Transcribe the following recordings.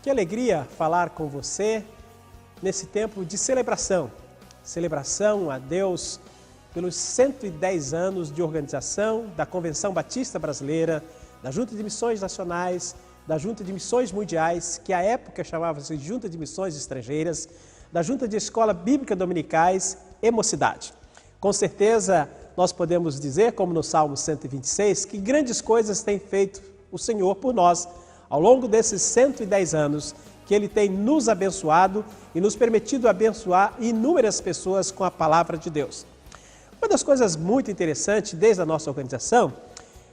Que alegria falar com você nesse tempo de celebração. Celebração a Deus pelos 110 anos de organização da Convenção Batista Brasileira, da Junta de Missões Nacionais, da Junta de Missões Mundiais, que à época chamava-se Junta de Missões Estrangeiras, da Junta de Escola Bíblica Dominicais e Mocidade. Com certeza, nós podemos dizer, como no Salmo 126, que grandes coisas tem feito o Senhor por nós ao longo desses 110 anos, que Ele tem nos abençoado e nos permitido abençoar inúmeras pessoas com a palavra de Deus. Uma das coisas muito interessantes desde a nossa organização,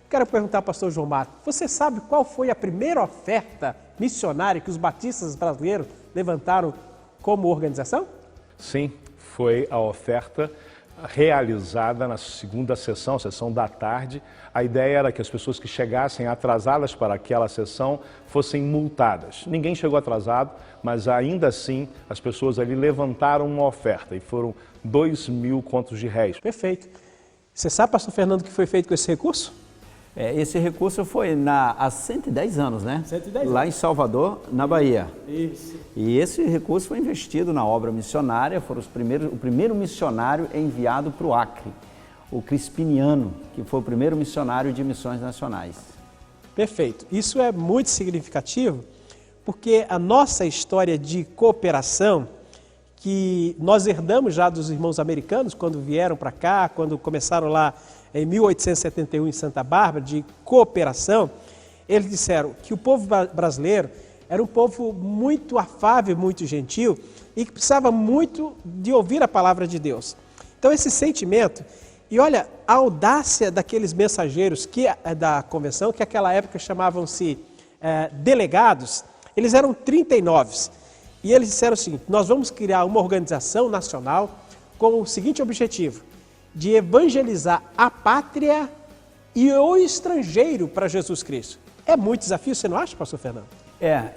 quero perguntar ao pastor João Marcos, você sabe qual foi a primeira oferta missionária que os batistas brasileiros levantaram como organização? Sim, foi a oferta realizada na segunda sessão, sessão da tarde. A ideia era que as pessoas que chegassem atrasadas para aquela sessão fossem multadas. Ninguém chegou atrasado, mas ainda assim as pessoas ali levantaram uma oferta e foram 2.000 contos de réis. Perfeito. Você sabe, pastor Fernando, o que foi feito com esse recurso? Esse recurso foi há 110 anos, né? 110 anos. Lá em Salvador, na Bahia. Isso. E esse recurso foi investido na obra missionária, o primeiro missionário enviado para o Acre, o Crispiniano, que foi o primeiro missionário de missões nacionais. Perfeito. Isso é muito significativo, porque a nossa história de cooperação, que nós herdamos já dos irmãos americanos, quando vieram para cá, quando começaram lá em 1871 em Santa Bárbara, de cooperação, eles disseram que o povo brasileiro era um povo muito afável, muito gentil e que precisava muito de ouvir a palavra de Deus. Então esse sentimento, e olha, a audácia daqueles mensageiros da convenção, que naquela época chamavam-se delegados, eles eram 39. E eles disseram assim, nós vamos criar uma organização nacional com o seguinte objetivo, de evangelizar a pátria e o estrangeiro para Jesus Cristo. É muito desafio, você não acha, pastor Fernando?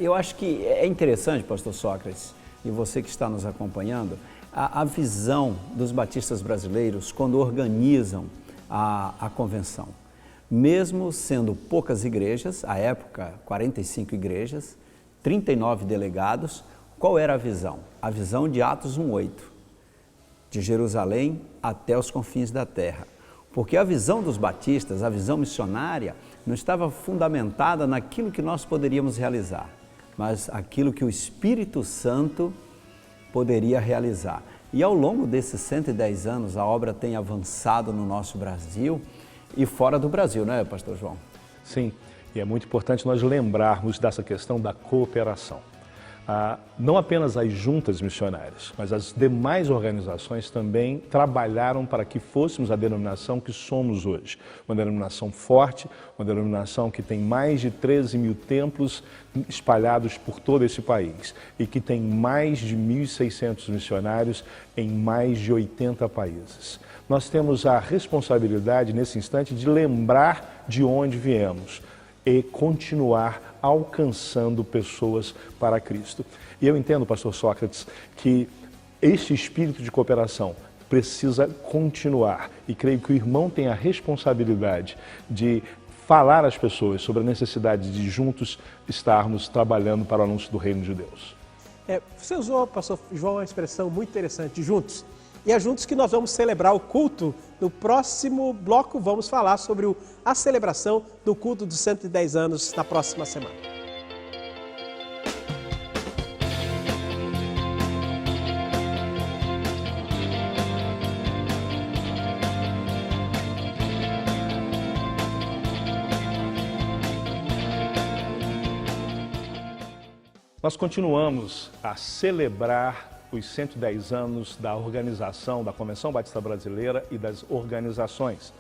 Eu acho que é interessante, pastor Sócrates, e você que está nos acompanhando, a visão dos batistas brasileiros quando organizam a convenção. Mesmo sendo poucas igrejas, à época 45 igrejas, 39 delegados, qual era a visão? A visão de Atos 1:8, de Jerusalém até os confins da terra. Porque a visão dos batistas, a visão missionária, não estava fundamentada naquilo que nós poderíamos realizar, mas aquilo que o Espírito Santo poderia realizar. E ao longo desses 110 anos, a obra tem avançado no nosso Brasil e fora do Brasil, não é, pastor João? Sim, e é muito importante nós lembrarmos dessa questão da cooperação. Não apenas as juntas missionárias, mas as demais organizações também trabalharam para que fôssemos a denominação que somos hoje. Uma denominação forte, uma denominação que tem mais de 13.000 templos espalhados por todo esse país e que tem mais de 1.600 missionários em mais de 80 países. Nós temos a responsabilidade nesse instante de lembrar de onde viemos e continuar alcançando pessoas para Cristo. E eu entendo, pastor Sócrates, que este espírito de cooperação precisa continuar e creio que o irmão tem a responsabilidade de falar às pessoas sobre a necessidade de juntos estarmos trabalhando para o anúncio do reino de Deus. Você usou, pastor João, uma expressão muito interessante, juntos. E é juntos que nós vamos celebrar o culto. No próximo bloco vamos falar sobre a celebração do culto dos 110 anos na próxima semana. Nós continuamos a celebrar os 110 anos da organização da Convenção Batista Brasileira e das organizações.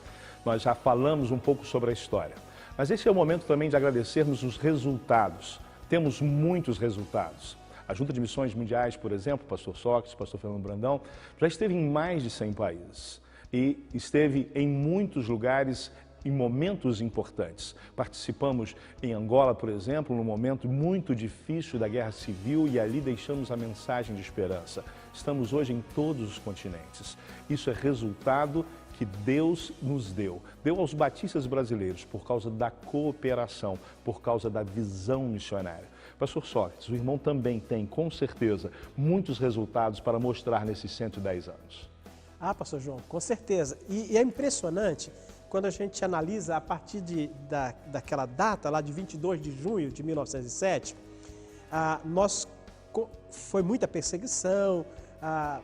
Nós já falamos um pouco sobre a história, mas esse é o momento também de agradecermos os resultados. Temos muitos resultados. A Junta de Missões Mundiais, por exemplo, pastor Sócrates, pastor Fernando Brandão, já esteve em mais de 100 países e esteve em muitos lugares em momentos importantes. Participamos em Angola, por exemplo, num momento muito difícil da guerra civil e ali deixamos a mensagem de esperança. Estamos hoje em todos os continentes. Isso é resultado que Deus nos deu aos batistas brasileiros por causa da cooperação, por causa da visão missionária. Pastor Sócrates, o irmão também tem, com certeza, muitos resultados para mostrar nesses 110 anos. Ah, pastor João, com certeza. E é impressionante quando a gente analisa a partir daquela data lá de 22 de junho de 1907, foi muita perseguição,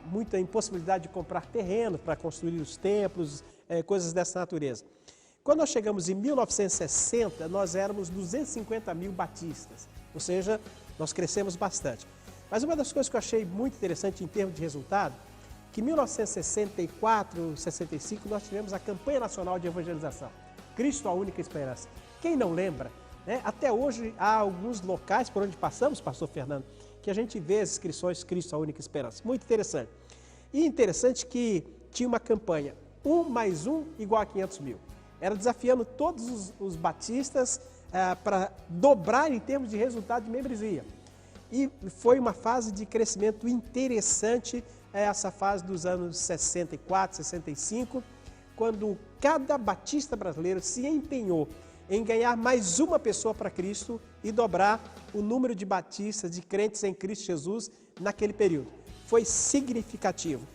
muita impossibilidade de comprar terreno para construir os templos, coisas dessa natureza. Quando nós chegamos em 1960, nós éramos 250 mil batistas, ou seja, nós crescemos bastante. Mas uma das coisas que eu achei muito interessante em termos de resultado, que em 1964, 65, nós tivemos a campanha nacional de evangelização, Cristo a única esperança. Quem não lembra, né? Até hoje há alguns locais por onde passamos, pastor Fernando, que a gente vê as inscrições Cristo a única esperança. Muito interessante. E interessante que tinha uma campanha, 1 mais 1 igual a 500 mil. Era desafiando todos os batistas para dobrar em termos de resultado de membresia. E foi uma fase de crescimento interessante, essa fase dos anos 64, 65, quando cada batista brasileiro se empenhou em ganhar mais uma pessoa para Cristo e dobrar o número de batistas, de crentes em Cristo Jesus naquele período. Foi significativo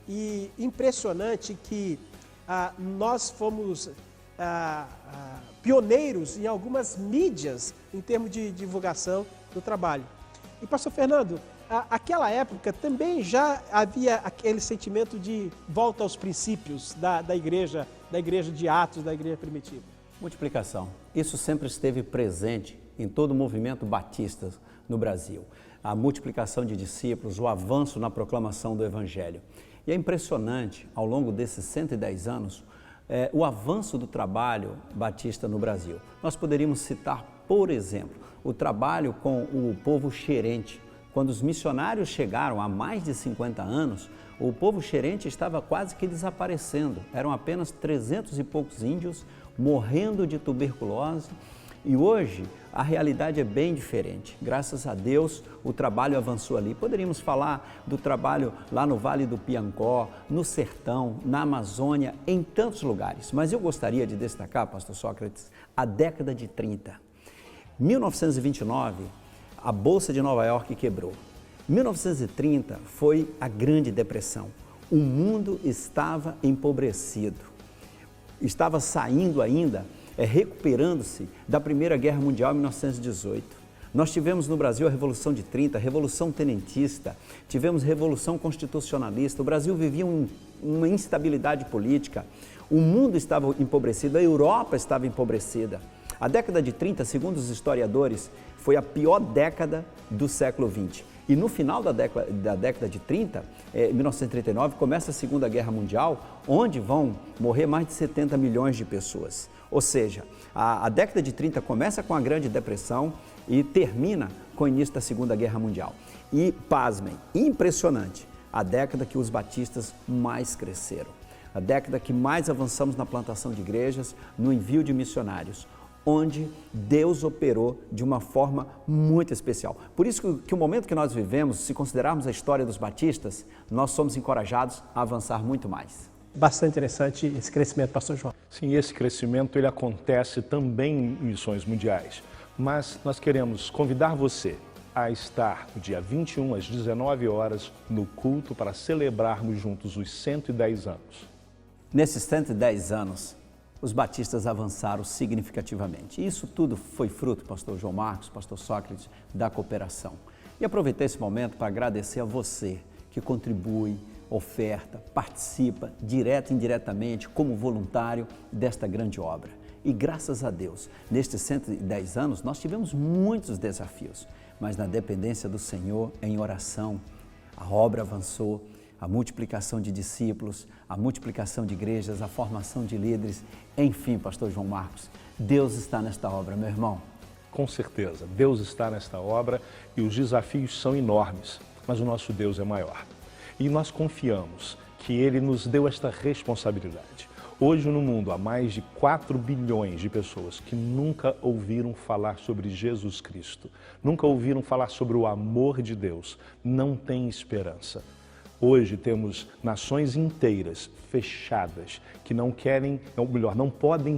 e impressionante que nós fomos pioneiros em algumas mídias em termos de divulgação do trabalho. E pastor Fernando, aquela época também já havia aquele sentimento de volta aos princípios da igreja de Atos, da igreja primitiva. Multiplicação. Isso sempre esteve presente em todo o movimento batista no Brasil. A multiplicação de discípulos, o avanço na proclamação do Evangelho. E é impressionante, ao longo desses 110 anos, o avanço do trabalho batista no Brasil. Nós poderíamos citar, por exemplo, o trabalho com o povo xerente. Quando os missionários chegaram há mais de 50 anos, o povo xerente estava quase que desaparecendo. Eram apenas 300 e poucos índios morrendo de tuberculose. E hoje a realidade é bem diferente. Graças a Deus o trabalho avançou ali. Poderíamos falar do trabalho lá no Vale do Piancó, no Sertão, na Amazônia, em tantos lugares. Mas eu gostaria de destacar, pastor Sócrates, a década de 30. 1929, a Bolsa de Nova York quebrou. 1930 foi a Grande Depressão. O mundo estava empobrecido. Estava saindo ainda, recuperando-se da Primeira Guerra Mundial em 1918. Nós tivemos no Brasil a Revolução de 30, a Revolução Tenentista, tivemos Revolução Constitucionalista, o Brasil vivia uma instabilidade política, o mundo estava empobrecido, a Europa estava empobrecida. A década de 30, segundo os historiadores, foi a pior década do século XX. E no final da década de 30, 1939, começa a Segunda Guerra Mundial, onde vão morrer mais de 70 milhões de pessoas. Ou seja, a década de 30 começa com a Grande Depressão e termina com o início da Segunda Guerra Mundial. E, pasmem, impressionante, a década que os batistas mais cresceram. A década que mais avançamos na plantação de igrejas, no envio de missionários, onde Deus operou de uma forma muito especial. Por isso que o momento que nós vivemos, se considerarmos a história dos batistas, nós somos encorajados a avançar muito mais. Bastante interessante esse crescimento, pastor João. Sim, esse crescimento ele acontece também em missões mundiais, mas nós queremos convidar você a estar no dia 21 às 19 horas no culto para celebrarmos juntos os 110 anos. Nesses 110 anos, os batistas avançaram significativamente. Isso tudo foi fruto, pastor João Marcos, pastor Sócrates, da cooperação. E aproveitei esse momento para agradecer a você que contribui, oferta, participa, direto e indiretamente, como voluntário desta grande obra. E graças a Deus, nestes 110 anos, nós tivemos muitos desafios, mas na dependência do Senhor, em oração, a obra avançou. A multiplicação de discípulos, a multiplicação de igrejas, a formação de líderes, enfim, pastor João Marcos, Deus está nesta obra, meu irmão. Com certeza, Deus está nesta obra e os desafios são enormes, mas o nosso Deus é maior. E nós confiamos que Ele nos deu esta responsabilidade. Hoje no mundo há mais de 4 bilhões de pessoas que nunca ouviram falar sobre Jesus Cristo, nunca ouviram falar sobre o amor de Deus, não têm esperança. Hoje temos nações inteiras fechadas que não querem, ou melhor, não podem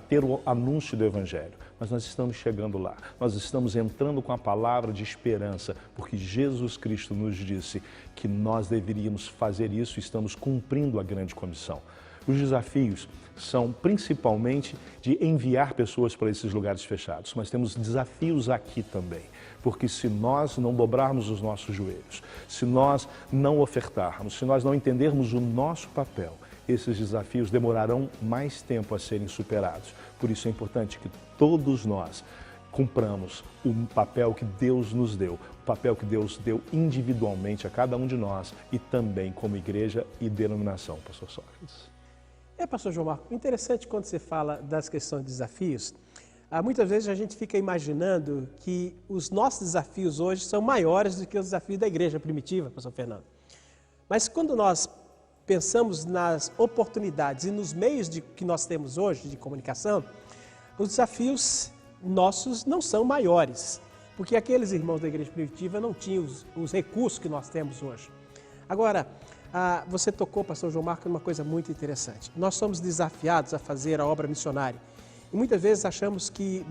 ter o anúncio do Evangelho. Mas nós estamos chegando lá, nós estamos entrando com a palavra de esperança, porque Jesus Cristo nos disse que nós deveríamos fazer isso e estamos cumprindo a grande comissão. Os desafios são principalmente de enviar pessoas para esses lugares fechados, mas temos desafios aqui também, porque se nós não dobrarmos os nossos joelhos, se nós não ofertarmos, se nós não entendermos o nosso papel, esses desafios demorarão mais tempo a serem superados. Por isso é importante que todos nós cumpramos o papel que Deus nos deu, o papel que Deus deu individualmente a cada um de nós e também como igreja e denominação, pastor Sócrates. Pastor João Marcos, interessante quando você fala das questões de desafios. Muitas vezes a gente fica imaginando que os nossos desafios hoje são maiores do que os desafios da igreja primitiva, pastor Fernando. Mas quando nós pensamos nas oportunidades e nos meios que nós temos hoje de comunicação, os desafios nossos não são maiores, porque aqueles irmãos da igreja primitiva não tinham os recursos que nós temos hoje. Agora, você tocou, pastor João Marcos, numa coisa muito interessante. Nós somos desafiados a fazer a obra missionária. E muitas vezes achamos que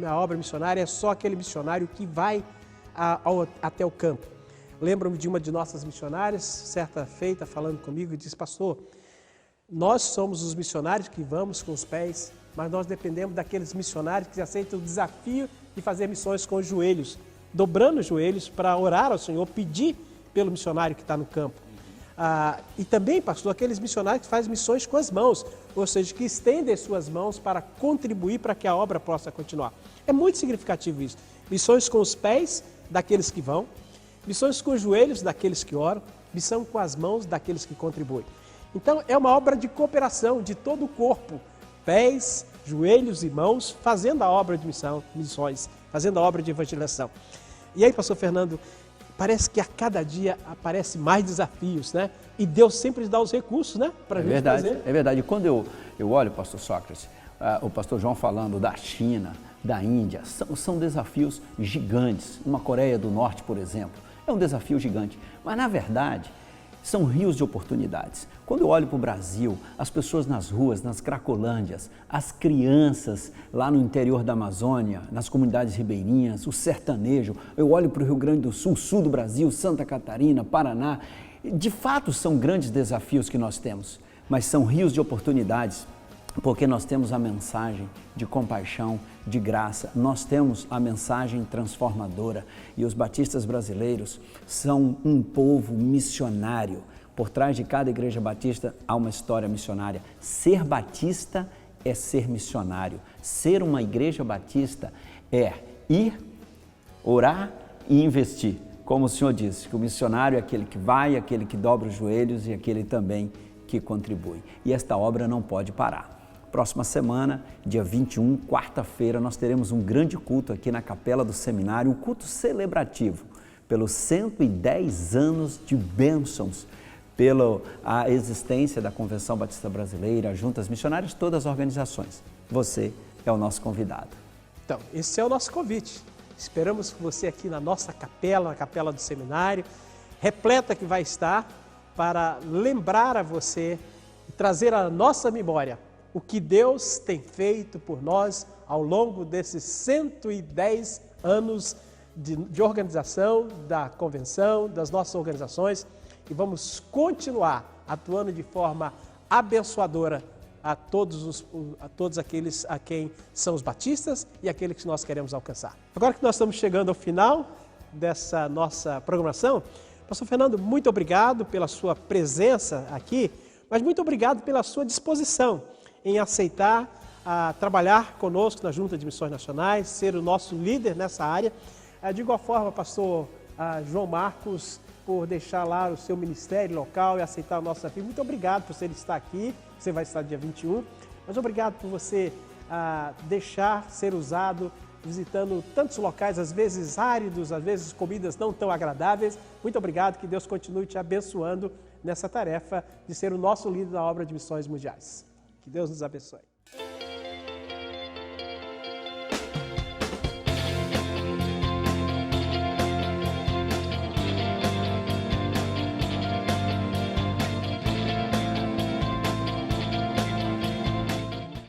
a obra missionária é só aquele missionário que vai até o campo. Lembro-me de uma de nossas missionárias, certa feita, falando comigo, e disse: pastor, nós somos os missionários que vamos com os pés, mas nós dependemos daqueles missionários que aceitam o desafio de fazer missões com os joelhos, dobrando os joelhos para orar ao Senhor, pedir pelo missionário que está no campo. E também, pastor, aqueles missionários que fazem missões com as mãos, ou seja, que estendem as suas mãos para contribuir para que a obra possa continuar. É muito significativo isso. Missões com os pés daqueles que vão, missões com os joelhos daqueles que oram, missão com as mãos daqueles que contribuem. Então, é uma obra de cooperação de todo o corpo, pés, joelhos e mãos, fazendo a obra de missões, fazendo a obra de evangelização. E aí, pastor Fernando, parece que a cada dia aparecem mais desafios, né? E Deus sempre dá os recursos, né? Para a gente fazer. É verdade. Quando eu olho, pastor Sócrates, o pastor João falando da China, da Índia, são desafios gigantes. Uma Coreia do Norte, por exemplo, é um desafio gigante. Mas, na verdade, são rios de oportunidades. Quando eu olho para o Brasil, as pessoas nas ruas, nas cracolândias, as crianças lá no interior da Amazônia, nas comunidades ribeirinhas, o sertanejo, eu olho para o Rio Grande do Sul, sul do Brasil, Santa Catarina, Paraná. De fato, são grandes desafios que nós temos, mas são rios de oportunidades, porque nós temos a mensagem de compaixão, de graça, nós temos a mensagem transformadora e os batistas brasileiros são um povo missionário. Por trás de cada igreja batista há uma história missionária. Ser batista é ser missionário. Ser uma igreja batista é ir, orar e investir. Como o Senhor disse, que o missionário é aquele que vai, aquele que dobra os joelhos e aquele também que contribui. E esta obra não pode parar. Próxima semana, dia 21, quarta-feira, nós teremos um grande culto aqui na Capela do Seminário, um culto celebrativo pelos 110 anos de bênçãos, pela existência da Convenção Batista Brasileira, juntas missionárias, todas as organizações. Você é o nosso convidado. Então, esse é o nosso convite. Esperamos você aqui na nossa capela, na Capela do Seminário, repleta que vai estar para lembrar a você e trazer à nossa memória o que Deus tem feito por nós ao longo desses 110 anos de organização, da convenção, das nossas organizações, e vamos continuar atuando de forma abençoadora a todos aqueles a quem são os batistas e aqueles que nós queremos alcançar. Agora que nós estamos chegando ao final dessa nossa programação, pastor Fernando, muito obrigado pela sua presença aqui, mas muito obrigado pela sua disposição em aceitar trabalhar conosco na Junta de Missões Nacionais, ser o nosso líder nessa área. De igual forma, pastor João Marcos, por deixar lá o seu ministério local e aceitar o nosso desafio. Muito obrigado por você estar aqui, você vai estar dia 21, mas obrigado por você deixar ser usado, visitando tantos locais, às vezes áridos, às vezes comidas não tão agradáveis. Muito obrigado, que Deus continue te abençoando nessa tarefa de ser o nosso líder na obra de missões mundiais. Que Deus nos abençoe.